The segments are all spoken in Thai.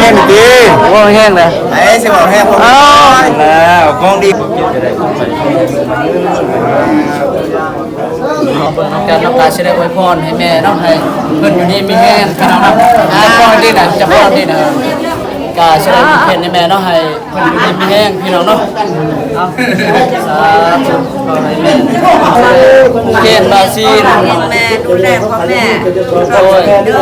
ห้งดีโอ้แห้งเลยไอ้สิบอกแห้งผมแล้วกองดีการน้ำตาเสด็จอวยพรให้แม่น้องให้เพิ่นอยู่นี่มีแห้งพี่น้องนะจะป้อนดีนะจะป้อนดีนะกาเสด็จเพ็ญให้แม่น้องให้เพิ่นอยู่นี่มีแห้งพี่น้องเนาะเอาสาธุขอให้แม่เกณฑ์บาซีนแม่ดูแลพ่อแม่โอ้ยเด้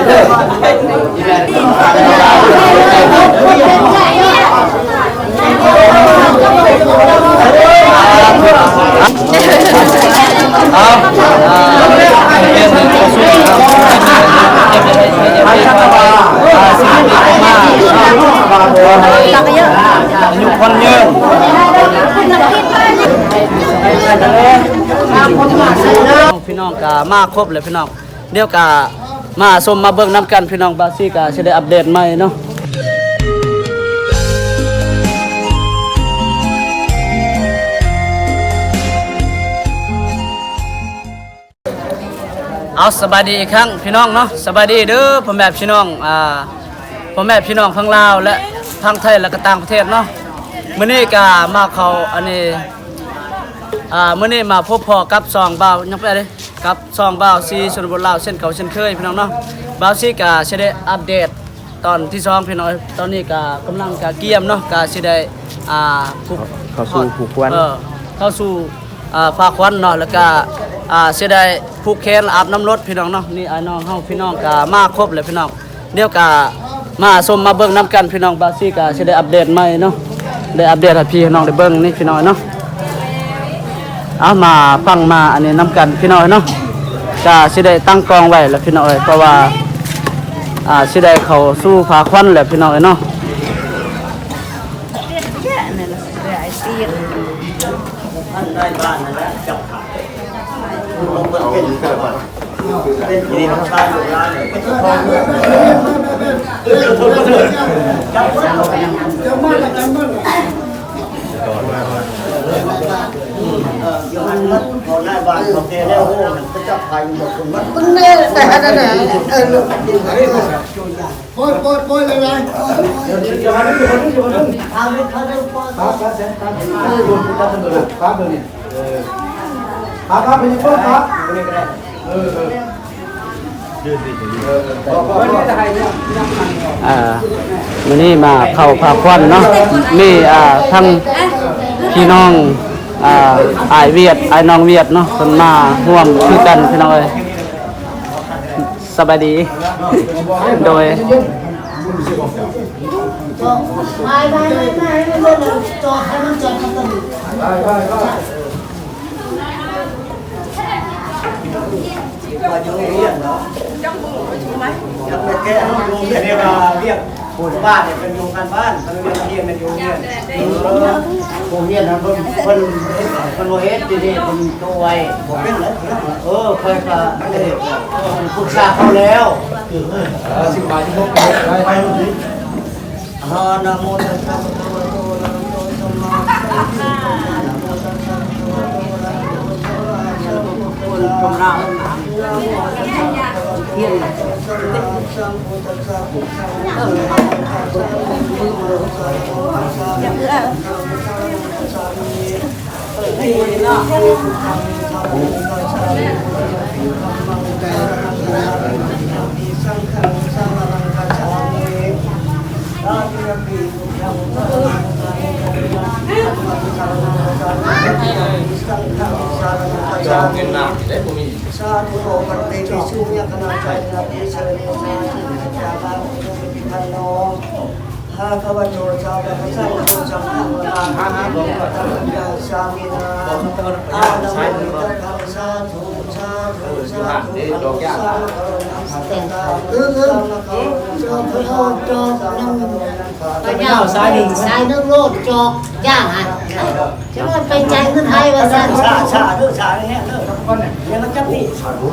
อยู่คนเยอะพี่น้องกามาครบเลยพี่น้องเดี๋ยวกามาชมมาเบิ่งน้ำกันพี่น้องบาซี่กาจะได้อัปเดตใหม่เนาะเอาสบายดีอีกครั้งพี่น้องเนาะสบายดีเด้อพ่อแม่พี่น้องพ่อแม่พี่น้องทั้งลาวและทั้งไทยและก็ต่างประเทศเนาะมื้อนี้ก็มาเขาอันนี้มื้อนี้มาพบพ่อกับซองบ่าวยังไปเลยกับซองบ่าวซีชนบทลาวเส้นเก่าเส้นเคยพี่น้องเนาะบ่าวซีก็สิได้อัปเดตตอนที่2พี่น้องตอนนี้ก็กำลังก็เกี่ยมเนาะก็สิได้เข้าสู่ผูกควันเข้าสู่ฝากควันเนาะแล้วก็สิได้ผูกแขนอาบน้ำรถพี่น้องเนาะนี่ไอ้น้องเฮาพี่น้องก็มาครบเลยพี่น้องเดี๋ยวก็มาชมมาเบิ่งน้ำกันพี่น้องบาซี่ก็สิได้อัปเดตใหม่เนาะได้อัปเดตให้พี่น้องได้เบิ่งนี่พี่น้องเนาะเอามาฟังมาอันนี้น้ำกันพี่น้องเนาะก็สิได้ตั้งกองไว้แล้วพี่น้องเพราะว่าสิได้เข้าสู่ฝากควันแล้วพี่น้องเนาะได้บ้านนั่นแหละจับขาเป็นดีนะบ้านอยู่ร้านเลยจับมันย้อนรถพอหน้าบ้านเขาเตะแล้วโอ้มันจะจับไปหมดคนมันตึ้งแน่แต่ขนาดไหนโป้ยเลยนะเดี๋ยวจะมาดูทำให้เขาเร็วครับเป็นยังไงครับวันนี้มาเข้าพาควันเนาะนี่ทั้งพี่น้องอายเวียดอายน้องเวียดเนาะคนมาร่วมคือกันพี่น้องเลยสบายดีโดยว่าอยู่เรียนเนาะยังไม่แก้โรงเรียนเนี่ยเรียกบ้านเนี่ยเป็นโรงการบ้านเขาเรียนเรียนเป็นโรงเรียนโรงเรียนนะเพิ่นโมเฮ็ดดีๆเพิ่นตัวไวผมเป็นเลยเคยก็ปรึกษาเขาแล้ว10 บาทที่เขาไปดูดินะโมตัสสะภะคะวะโตอะระหะโตสัมมาสัมพุทธัสสะนะโมตัสสะภะคะวะโตอะระหะโตสัมมาสัมพุทธัสสะจงราเที่ยงสัมพุทธัสสะพุทธัสสะจองเงินน้ำได้ผมมีสาธุโอปันเตปิสุญญคณาใจนะพิเศษเนสาธุจาบาอุโมปิพันโนหาขวัตโตชาวะสังโฆสังฆนาหาโลกตัมยาสามินาอานามิตังสาธุสาธุสาธุสาธุไปเจ้าสายนึงโลดจอกย่างอ่ะจะมันไปใจเงินไทยว่าซั่นชาเด้อชาแห้งเด้อคนเนี่ยเดี๋ยวมันจับนี่สาธุ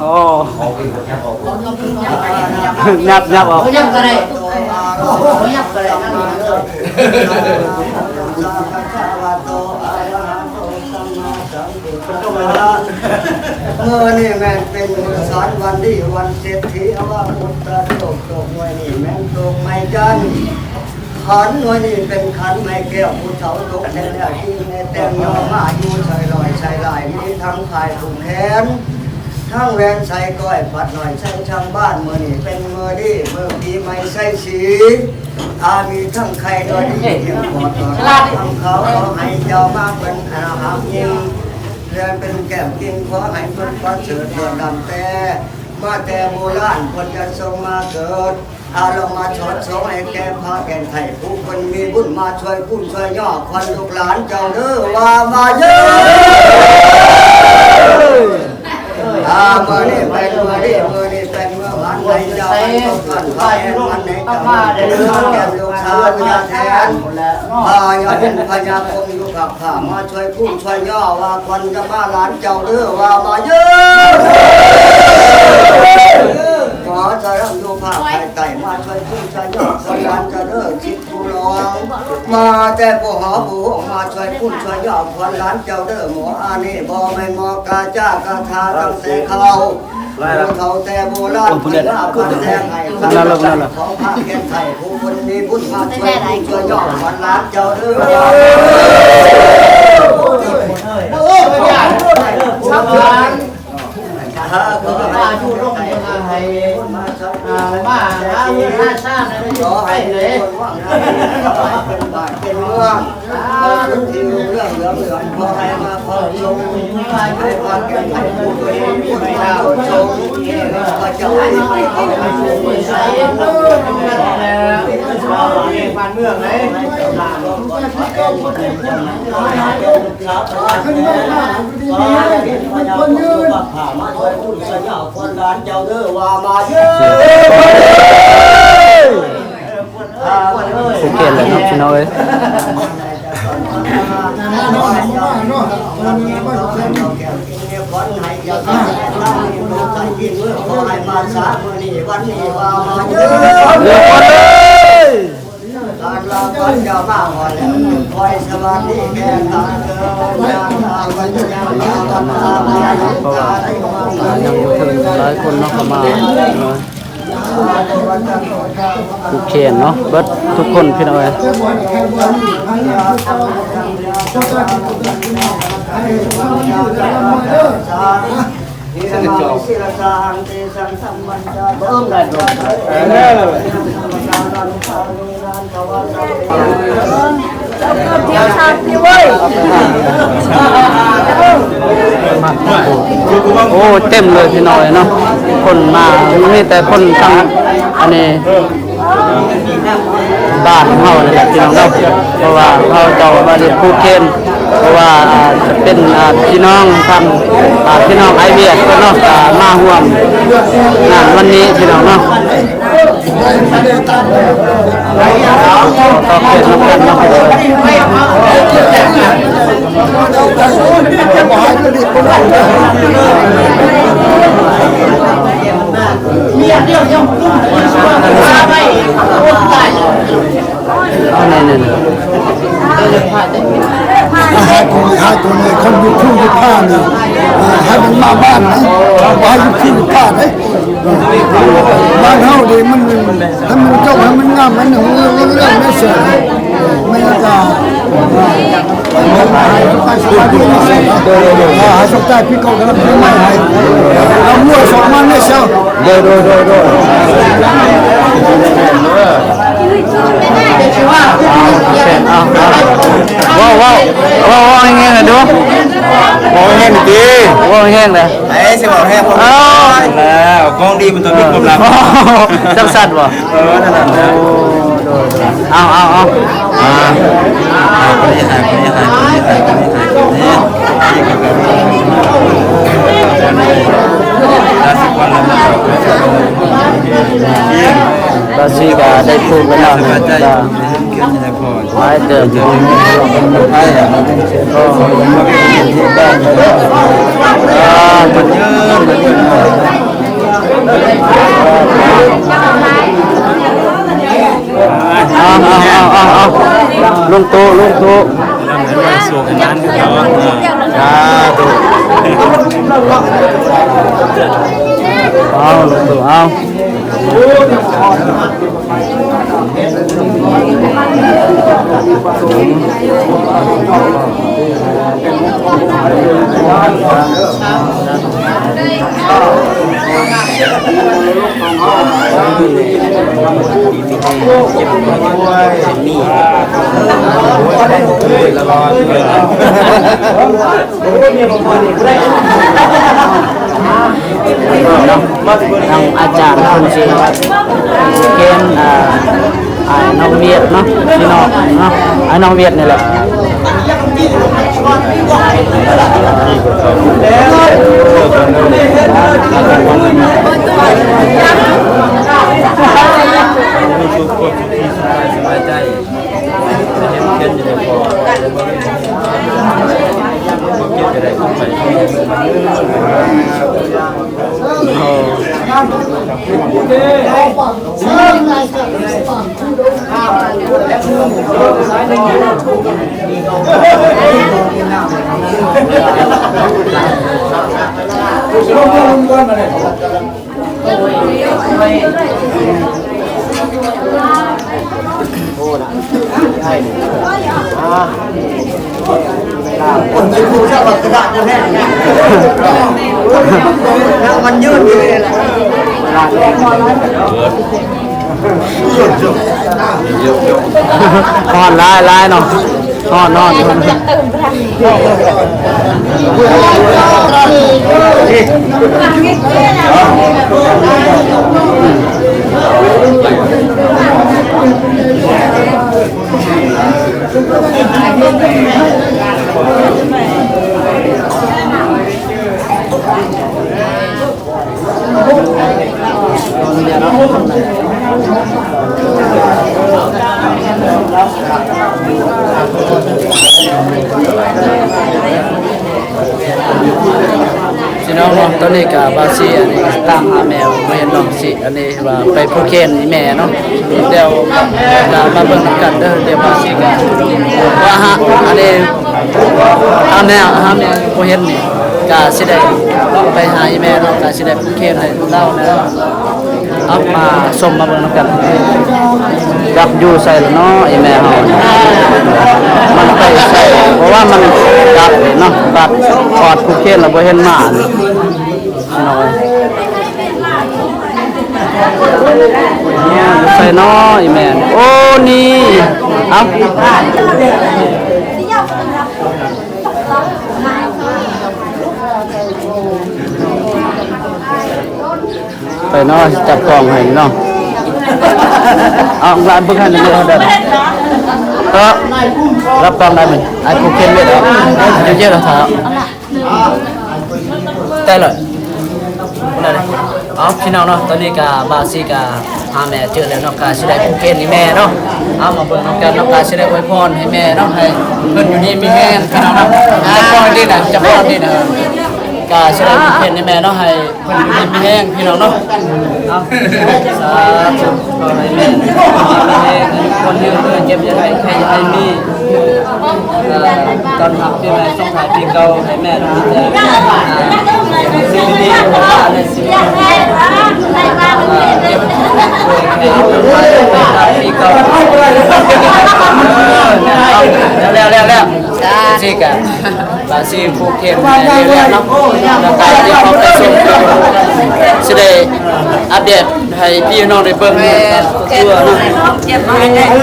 โอ้ยับออกยับก็ได้ยับก็ได้ สะภะคะวะโตอะระหะโตสัมมาสัมพุทธัสสะเมื่อนี่แม่เป็นมือสอนวันดีวันเศรษฐีว่าพุทธโลกโลกไว้นี่แม่ตรงไม่จันขันไว้นี่เป็นขันไม่แก้วผู้เฒ่าตกในแล้วที่ในแต่งยอมาอยู่ชายลอยชายลายมีทั้งภายผูกแขนทั้งแหวนใส่ก้อยปัดหน่อยใส่ช่างบ้านมือนี่เป็นมือดีมือปีไม่ใส่สีมีทั้งไข่ด้วยดีเที่ยวปอดทำเขาขอให้เจ้ามาเป็นอาหารยิงเรียนเป็นแก้มกินขอให้เป็นประเสริฐเดือดดำแต่มาแต่โบราณคนจะทรงมาเกิดเรามาชดสงให้แก่พาแก่ไทยผู้คนมีบุญมาช่วยผู้ช่วยย่อควันลูกหลานเจ้าเด้อว่ามาเยอะเมื่อนี่เป็นเมื่อนี่เป็นเมื่อวันไหนเจ้ามันก็ขันพายมันไหนก็มาเดินแก่ลูกชายยาแทนพายาเป็นพญาคงอยู่กับข้ามาช่วยผู้ช่วยย่อว่าควันจะมาหลานเจ้าเด้อว่ามาเยอะขอจะรับโยภาพไต่มาช่วยผู้ช่วยย่อสยามจะเด้อคิดผู้รองมาแต่ผู้หอผู้มาช่วยผู้ช่วยย่อควันหลานเจ้าเด้อหมออานี่บ่ไม่หมอกาจ้ากาทาตั้งแต่เขาเขาแต่โบราณคนลาบคนแต่ไห้ของพระแก่ไทยผู้คนมีบุญมาช่วยผู้ช่วยย่อควันหลานเจ้าเด้อก็มาอยู่ร่มยังไงมาหาวิชาชาติก็ให้เลยเป็นบ้านเป็นเมืองที่เรื่องเหลืองพอให้มาพอชมให้พาแก่ไทยผู้คนมีบุญมาชมก็จะให้เขาใช้บ้านเมืองเลยคนยืนมาช่วยผู้ช่วยคนร้านเจ้าเด้อว่ามาเยอะผูกเกณฑ์เลยเนาะพี่น้องเอ้ยคนให้ยาตาเรามีโลกใจกินเมื่อขอให้มาสามือนี้วันนี้ว่ามาเยอะการเราก็จะมาหมดแล้วคอยสวัสดีแก่ตาเกิดยาตาวันยาตาวันตาวันตาได้มายังถึงหลายคนเนาะเข้ามาผูกเขียนเนาะเบิดทุกคนพี่น้องเอ้ยเส้นจบเบิ่งได้บ่เดี๋ยวชาพี่เว้ยโอ้เต็มเลยพี่น้อยเนาะคนมามีแต่คนทั้งอันนี้บ้านเฮานี่แหละพี่น้องเนาะเพราะว่าเฮาเจ้ามาเรียนภูเก็ตเพราะว่าจะเป็นพี่น้องทางพี่น้องไอเวียก็เนาะมาร่วมงานวันนี้พี่น้องเนาะก็เป็นน้ำกันเนาะเมียเดียวยังรุ่งที่สุดไม่คนตายเอาไหนให้ตัวนี้คนอยู่คู่อยู่ผ้านี่ให้มันมาบ้านนะว่าอยู่คู่อยู่ผ้าเลยบ้านเฮาดีมันให้มันเจ้าให้มันงามมันเรื่องไม่เสียไม่ก็ไปสบายดีนะหาสบายพี่เขาแล้วไม่ให้เรามั่วสองมันไม่เสียโดว้าวแห้งเลยดูว้าวแห้งดีว้าวแห้งเลยไอ้สิบอกแห้งแล้วกองดีมันตัวนี้กำลังจังสัตว์บ่นั่นน่ะเอาคนนี้หายบาซีกาได้พูดไปแล้วจ้าไว้เดินอยู่ไอ้ก็ที่บ้านมันเยอะ เอาลงโต๊ะลงโต๊ะ สูงนั้นก็ เอาลงโต๊ะเอาทางอาจารย์คุณสิเกณฑ์น้องเวียดเนาะพี่น้องเนาะน้องเวียดนี่แหละสบายใจเห็นอยู่ในพอเก็บจะได้ขึ้นไปคนจะดูชอบกระดาษจะแห้งแล้วมันยืดอยู่เลยแหละ นอนลายเนาะนอน พี่น้องเนาะตอนนี้กับบาซีอันนี้ตามหาแมวไม่เห็นน้องสิอันนี้ว่าไปผู้เคนนี่แม่เนาะเดี๋ยวมาเบิ่งนำกันเด้อเดี๋ยวบาซีกันว่าฮะอันนี้หาแมวบ่เห็นนี่ก็สิได้ไปหาอีแม่เนาะก็สิได้ผู้เคนให้เล่านะเอามาส่งมาเบิ่งนำกันจับอยู่ใส่แล้วเนาะอีแม่เฮามันไปใส่เพราะว่ามันกัดเนาะกัดกอดผู้เคนแล้วบ่เห็นหมานี่น้อยใส่น้อยแม่โอ้นี่เอาไปน้อยจับกล่องให้เนาะเอาร้านเพิ่งให้นี่เด้อรับกล่องได้มั้ยไอ้ผู้เคนเวทเอาเยอะๆแล้วครับได้เลยได้เลยเอาพี่น้องเนาะตอนนี้กับบาซีกับหาแม่เจอแล้วเนาะกาสิได้ผู้เคนนี่แม่เนาะเอามาเบิ่งกันเนาะกาสิได้อวยพรให้แม่เนาะให้เพิ่นอยู่นี่มีแห้งพี่น้องเนาะจะพรดีนะจะพรดีนะกาสิได้ผู้เคนนี่แม่เนาะให้เพิ่นอยู่นี่มีแห้งพี่น้องเนาะเอาสาธุขอให้แม่มีแห้งคนยืนเจ็บอย่าให้ใครอย่าให้มีตอนรับปีใหม่ส่งท้ายปีเก่าให้แม่ทุกท่านสิ่งดีๆในชีวิตปีเก่าแล้วสิกะบาซีผู้เข้มแล้วเนาะแล้วก็ที่เขาไปส่งสิได้อัปเดตให้พี่น้องได้เบิ่งตัวเนาะเจ็บมาได้โอ้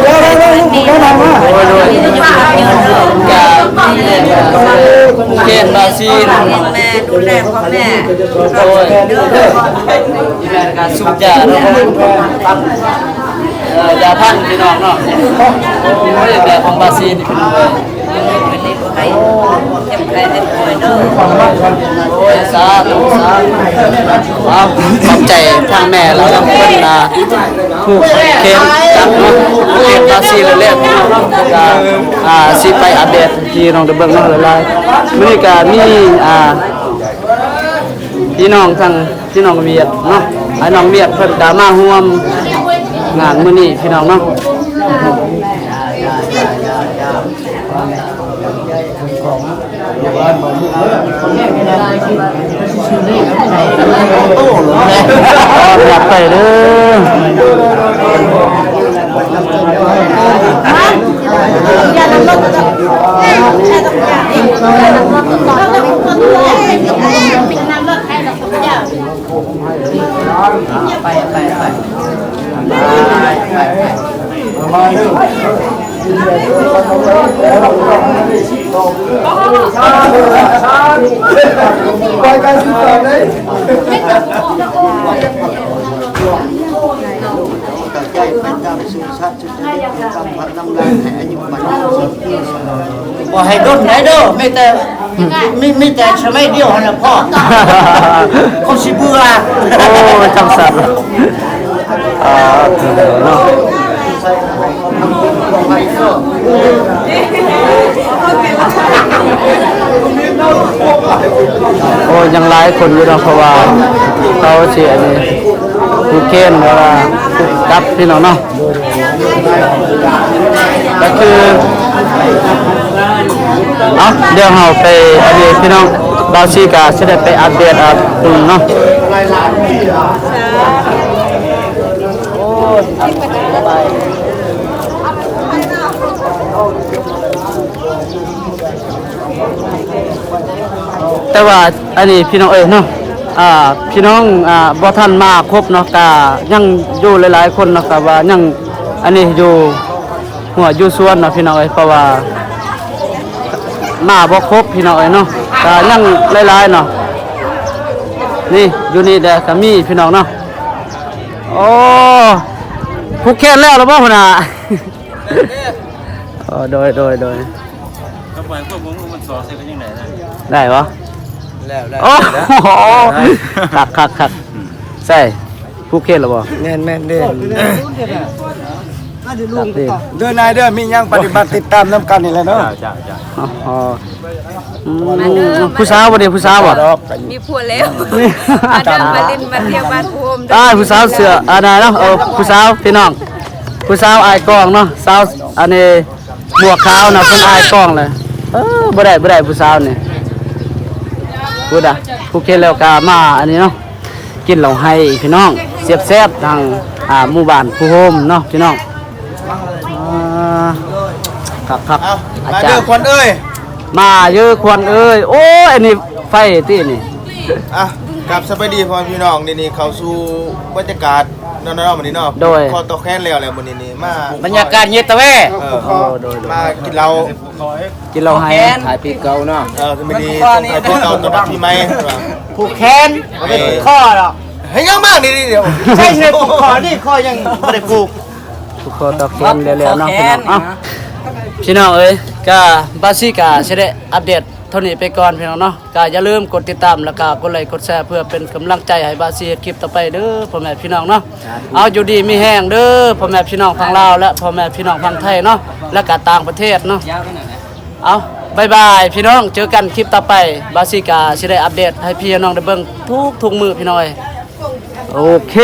ยกะผู้เข้มบาซีแม่ดูแลพ่อแม่โอ้ยที่แม่ก็สุขใจเนาะยาพันพี่น้องเนาะโอ้ยแบบของบาซีนี่เป็นเลยไปเจ็บใครได้ป่วยเด้อโอ้ยสาธุเอาขอบใจทางแม่แล้วก็เพิ่นผู้เข้มจับเนาะผู้เข้มบาซีเรื่อยๆก็สิไปอัปเดตที่น้องได้เบิ่งเนาะหลายๆมื้อนี้ก็มีพี่น้องทางพี่น้องเวียดเนาะไอ้น้องเวียดเพิ่นก็มาร่วม งานมื้อนี้พี่น้องเนาะอยากไปเด้อ อย่าลงรถแค่ต้องอย่าเองอย่าลงรถก่อนแล้วก็ปิดน้ำรถให้เราทุกอย่างไปกันสิต่อเลย ใจเป็นจำสุชาติจุดนี้จำพันน้ำลายให้อายุมันบ่ให้ดนไหนเด้อไม่แต่ชะไม่เดียวนะพ่อเขาสิเบื่อ โอ้จังสัตว์เนาะโอ้ยังหลายคนอยู่เนาะเพราะว่าเขาเสียนี่ผู้เคนเพราะว่ากับพี่น้องเนาะก็คือเอาเดี๋ยวเราไปอันนี้พี่น้องบาวซีกาจะได้ไปอัปเดตคุณเนาะแต่ว่าอันนี้พี่น้องเอ้ยเนาะพี่น้องบ่ทันมาครบเนาะก็ยังอยู่หลายๆคนเนาะก็ว่ายังอันนี้อยู่หัวอยู่สวนเนาะพี่น้องเอ้ยเพราะว่ามาบ่ครบพี่น้องเอ้ยเนาะก็ยังหลายๆเนาะนี่อยู่นี่แหละก็มีพี่น้องเนาะโอ้ผูกแขนแล้วหรือเปล่าพุ่นน่ะโดย ก็ไปพวกมึงมันสอใส่กันยังไงนะ ได้ปะ แล้วได้ โอ้โหคักใช่ผู้เคนหรือเปล่า แม่นเด้อ เดินนายเด้อมียังปฏิบัติติดตามน้ำกันนี่แหละเนาะ จ้า ผู้สาวบ่เด้ผู้สาวบ่ มีผัวแล้วมาเดินมาเล่นมาเที่ยวบ้านภูมิ ผู้สาวเสืออันนั้นเนาะผู้สาวพี่น้องผู้สาวอายกล้องเนาะสาวอันนี้หมวกขาวเนาะเพิ่นอายกล้องเลยบ่ได้ผู้สาวนี่พูดผู้เคนแล้วก็มาอันนี้เนาะกินเหล้าให้พี่น้องแซ่บๆทางหมู่บ้านผู้โฮมเนาะพี่น้องครับอา มา จา เด้ ร อ ย์ ควันเอ้ย มาเยอะควรเอ้ยโอ้ยอันนี้ไฟที่นี่ อ่ะกลับสบายดีพ่อพี่น้องนี่เข้าสู่บรรยากาศนอนๆมื้อนี้เนาะคอตอแค้นแล้วมื้อนี้มา บรรยากาศเย็ดตะเว้ มากินเหล้า กินเหล้าให้ ถ่ายปีเก่าเนาะ คือมื้อนี้ต้องให้พวกเราต้อนรับปีใหม่ ผูกแขนบ่ได้ผูกข้อหรอก เฮ้ยยังมากนี่เดี๋ยว ใช่เลยผูกคอนี่คอยังบ่ได้ผูก ทุกคนตะเคียนเร็วๆเนาะพี่น้องพี่น้องเอ้ยก็บาซี่กาสิได้อัปเดตเท่านี้ไปก่อนพี่น้องเนาะก็อย่าลืมกดติดตามแล้วก็กดไลค์กดแชร์เพื่อเป็นกำลังใจให้บาซี่เฮ็ดคลิปต่อไปเด้อพ่อแม่พี่น้องเนาะเอาอยู่ดีมีแห้งเด้อพ่อแม่พี่น้องฝั่งลาวและพ่อแม่พี่น้องฝั่งไทยเนาะและก็ต่างประเทศเนาะเอาบายบายพี่น้องเจอกันคลิปต่อไปบาซี่กาสิได้อัปเดตให้พี่น้องได้เบิ่งทุกมื้อพี่น้องเอ้ยโอเค